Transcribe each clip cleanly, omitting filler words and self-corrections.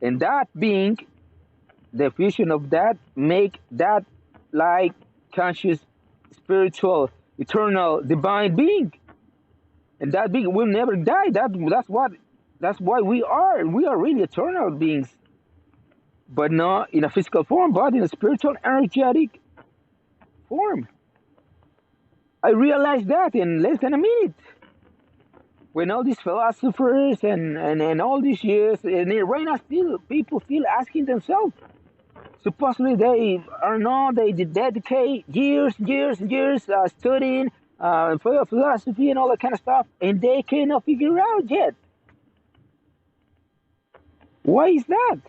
And that being, the fusion of that make that like conscious, spiritual, eternal, divine being. And that being will never die. That's why we are. We are really eternal beings, but not in a physical form, but in a spiritual, energetic form. I realized that in less than a minute. When all these philosophers and all these years, and right now still people still asking themselves. Supposedly they are not, they dedicate years studying philosophy and all that kind of stuff, and they cannot figure out yet. Why is that?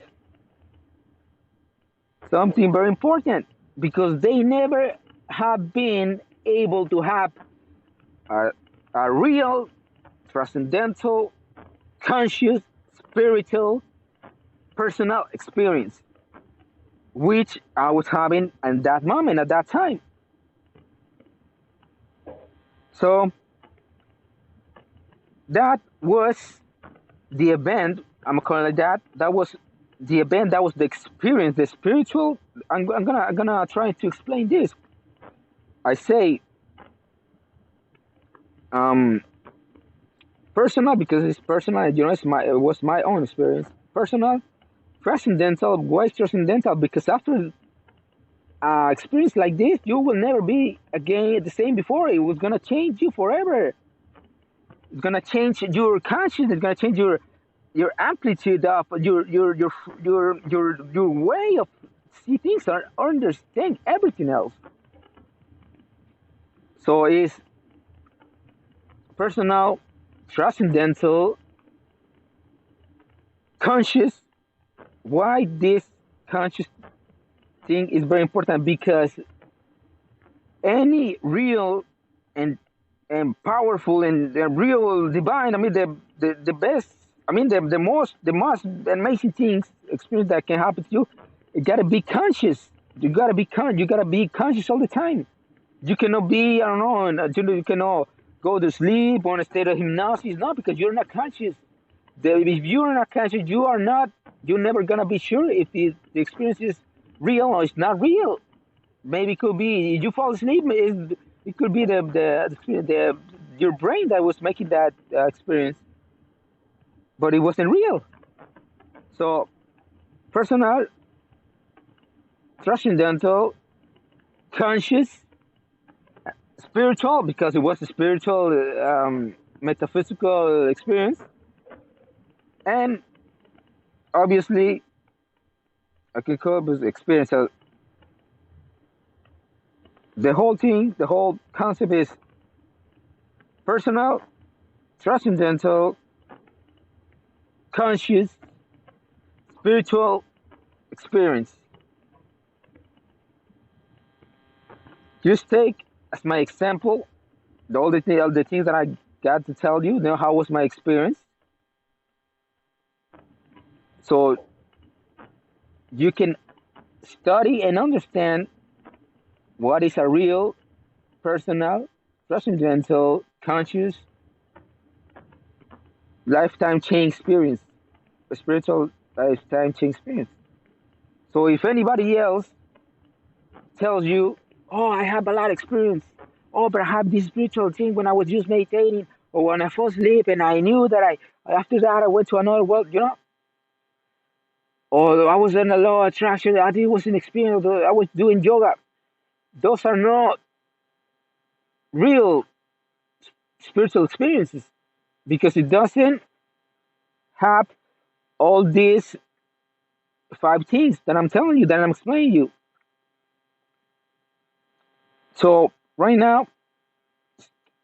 Something very important, because they never have been able to have a, a real, transcendental, conscious, spiritual, personal experience, which I was having at that moment, at that time. So that was the event. I'm calling it that. That was the event. That was the experience, the spiritual. I'm gonna try to explain this. I say personal because it's personal. You know, it was my own experience. Personal, transcendental. Why is transcendental? Because after experience like this, you will never be again the same before. It was gonna change you forever. It's gonna change your consciousness. It's gonna change your amplitude of your way of see things or understand everything else. So it's personal, transcendental, conscious. Why this conscious thing is very important? Because any real and powerful and real divine, I mean the best, I mean the most amazing things experience that can happen to you, you gotta be conscious. You gotta be conscious all the time. You cannot be, I don't know, you cannot go to sleep or in a state of hypnosis, not because you're not conscious. If you're not conscious, you're never gonna be sure if the experience is real or it's not real. Maybe it could be you fall asleep. It could be the your brain that was making that experience, but it wasn't real. So personal, transcendental, conscious, spiritual, because it was a spiritual, metaphysical experience, and obviously I could call it experience. So the whole thing, the whole concept is personal, transcendental, conscious, spiritual experience. Just take as my example all the things that I got to tell you. You know how was my experience, so you can study and understand what is a real, personal, transcendental, conscious, lifetime change experience, a spiritual lifetime change experience. So if anybody else tells you, "Oh, I have a lot of experience," "Oh, but I have this spiritual thing when I was just meditating," or when I fell asleep and I knew that after that I went to another world, you know, or I was in a law of attraction, I think it was an experience, or I was doing yoga. Those are not real spiritual experiences, because it doesn't have all these five things that I'm telling you, that I'm explaining you. So right now,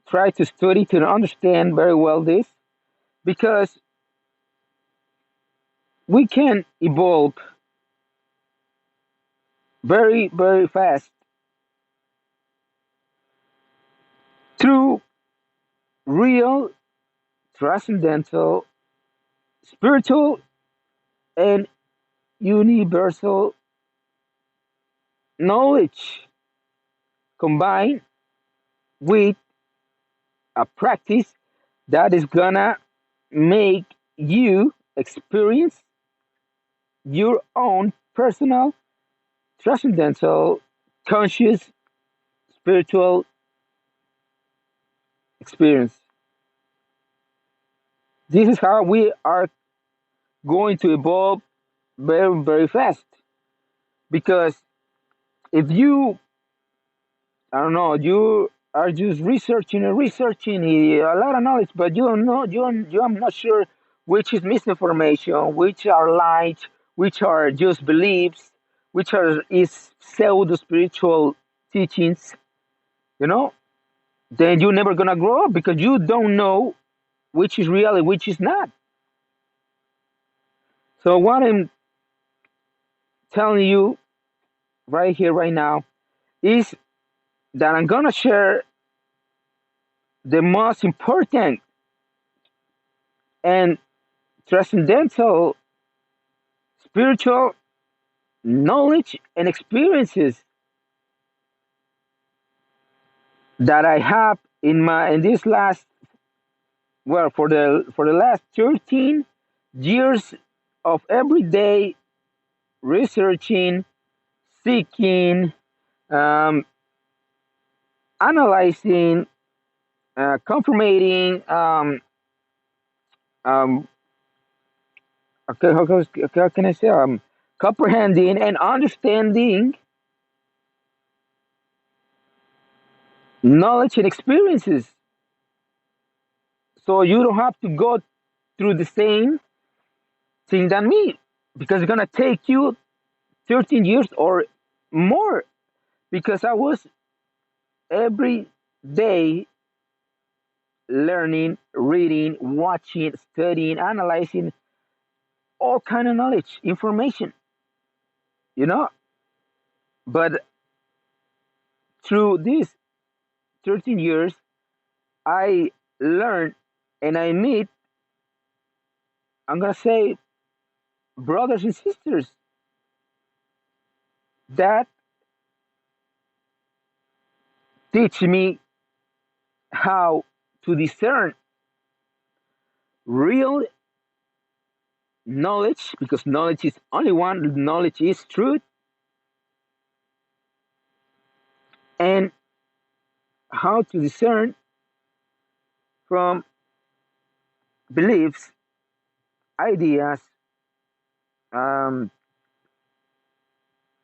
try to study to understand very well this, because we can evolve very, very fast through real, transcendental, spiritual, and universal knowledge combined with a practice that is gonna make you experience your own personal, transcendental, conscious, spiritual experience. This is how we are going to evolve very, very fast. Because if you, I don't know, you are just researching and researching a lot of knowledge, but you don't know, I'm not sure which is misinformation, which are lies, which are just beliefs, which are is pseudo spiritual teachings, you know, then you're never gonna grow up because you don't know which is real and which is not. So what I'm telling you right here, right now, is that I'm gonna share the most important and transcendental spiritual knowledge and experiences that I have in this last, well, for the last 13 years of everyday researching, seeking, um, analyzing, confirming, um, okay, how can I say, comprehending and understanding knowledge and experiences. So you don't have to go through the same thing than me because it's gonna take you 13 years or more because I was every day learning, reading, watching, studying, analyzing all kind of knowledge, information, you know. But through these 13 years, I learned and I meet, I'm gonna say, brothers and sisters that teach me how to discern real knowledge because knowledge is only one, knowledge is truth, and how to discern from beliefs, ideas, um,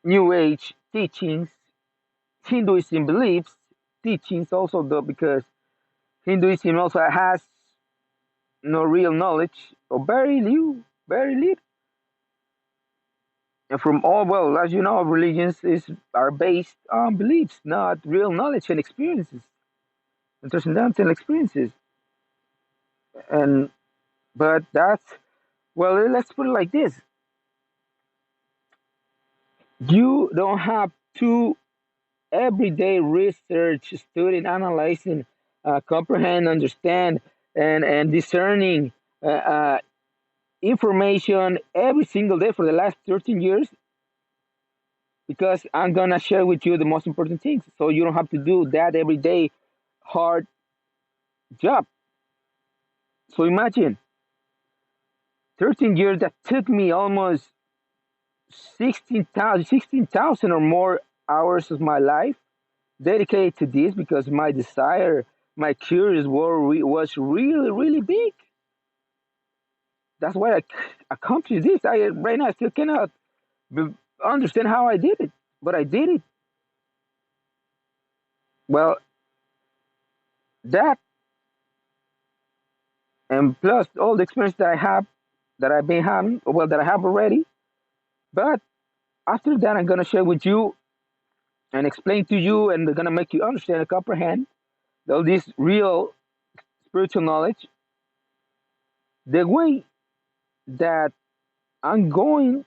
New Age teachings, Hinduism beliefs, teachings also, though, because Hinduism also has no real knowledge or very little. And from all, well, as you know, religions are based on beliefs, not real knowledge and experiences, and transcendental experiences. And but that's, well, let's put it like this: you don't have to everyday research, studying, analyzing, comprehend, understand, and discerning information every single day for the last 13 years because I'm gonna share with you the most important things. So you don't have to do that every day hard job. So imagine 13 years that took me almost 16,000 or more hours of my life dedicated to this because my desire, my curious was really, really big. That's why I accomplished this. I right now I still cannot understand how I did it, but I did it. Well, that and plus all the experience that I have, that I've been having, well, that I have already. But after that, I'm gonna share with you and explain to you, and they're gonna make you understand and comprehend all this real spiritual knowledge. The way that I'm going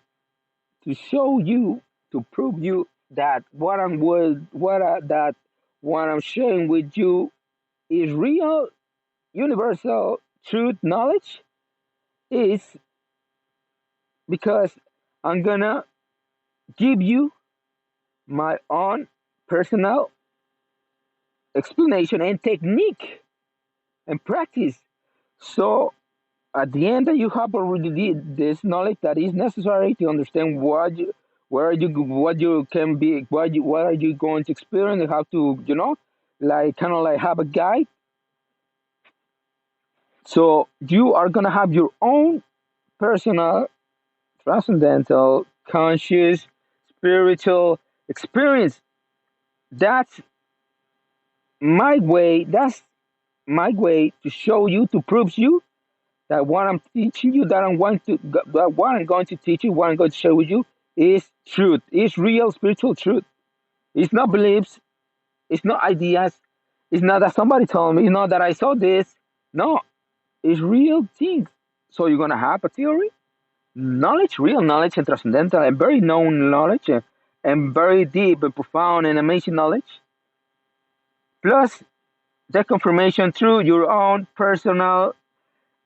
to show you to prove you that what I'm sharing with you is real universal truth knowledge is because I'm gonna give you my own personal explanation and technique and practice. So at the end that you have already did this knowledge that is necessary to understand where you what you can be, what are you going to experience, and how to, like kind of like have a guide. So you are gonna have your own personal, transcendental, conscious, spiritual experience. That's my way. That's my way to show you, to prove you that what I'm teaching you, that what I'm going to teach you, what I'm going to share with you is truth. It's real spiritual truth. It's not beliefs. It's not ideas. It's not that somebody told me. It's not that I saw this. No, it's real things. So you're gonna have a theory, knowledge, real knowledge, and transcendental, and very known knowledge, and very deep and profound and amazing knowledge, plus the confirmation through your own personal,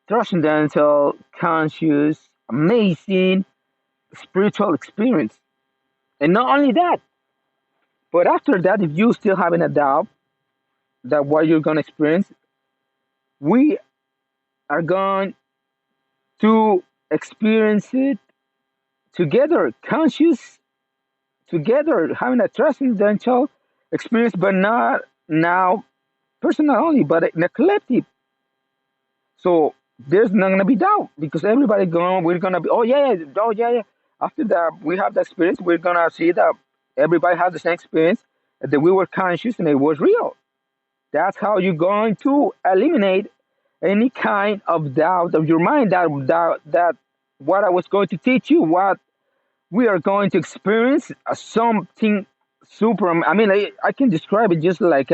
transcendental, conscious, amazing spiritual experience. And not only that, but after that, if you still having a doubt that what you're gonna experience, we are going to experience it together, conscious, together, having a transcendental experience, but not now personal only, but in a collective. So there's not gonna be doubt because everybody going, we're gonna be, oh yeah, yeah, oh yeah, yeah. After that, we have the experience. We're gonna see that everybody has the same experience, that we were conscious and it was real. That's how you're going to eliminate any kind of doubt of your mind that what I was going to teach you, what we are going to experience, something super. I mean, I can describe it just like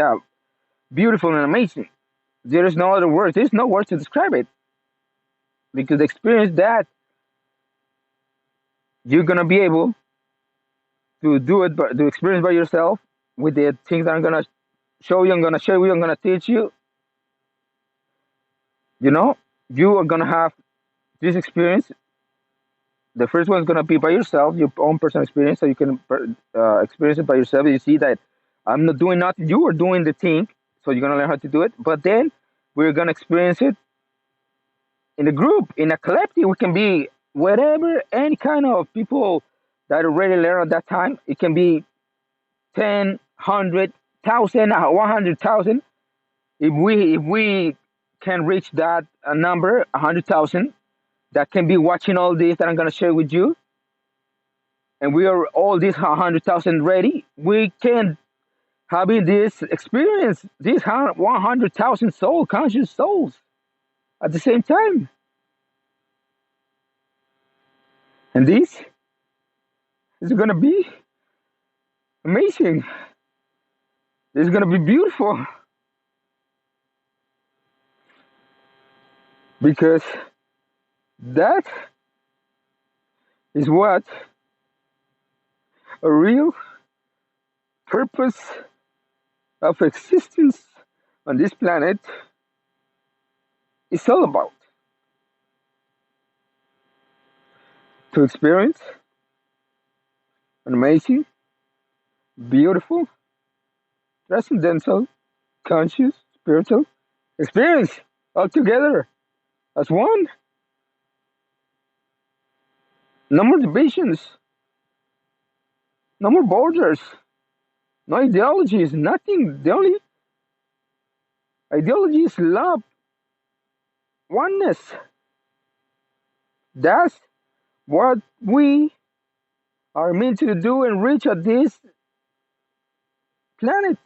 beautiful and amazing. There is no other word. There's no words to describe it because the experience that you're gonna be able to do it, but to experience by yourself with the things that I'm gonna show you, I'm gonna show you, I'm gonna teach you. You know, you are gonna have this experience. The first one is gonna be by yourself, your own personal experience, so you can experience it by yourself. You see that I'm not doing nothing. You are doing the thing, so you're gonna learn how to do it. But then we're gonna experience it in a group, in a collective. We can be whatever, any kind of people that already learned at that time. It can be 10, 100,000, 100,000. If we can reach that number, 100,000, that can be watching all this that I'm gonna share with you, and we are all these 100,000 ready, we can having this experience, these 100,000 soul conscious souls at the same time, and this is gonna be amazing. This is gonna be beautiful because that is what a real purpose of existence on this planet is all about. To experience an amazing, beautiful, transcendental, conscious, spiritual experience all together as one. No more divisions, no more borders, no ideologies, nothing. The only ideology is love, oneness. That's what we are meant to do and reach at this planet.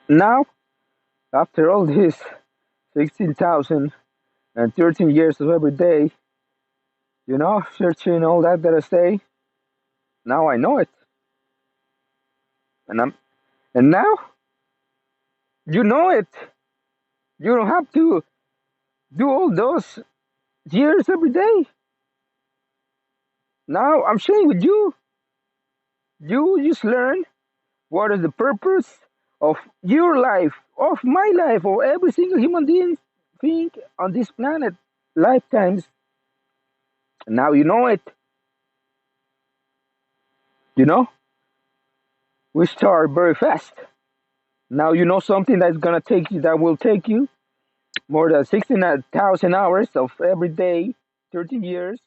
Now, after all this 16,000 and 13 years of every day, searching all that I say, now I know it. And now you know it. You don't have to do all those years every day. Now I'm sharing with you. You just learn what is the purpose of your life, of my life, of every single human being on this planet, lifetimes. Now you know it. We start very fast. Now you know something that's gonna take you, that will take you more than 16,000 hours of every day, 30 years.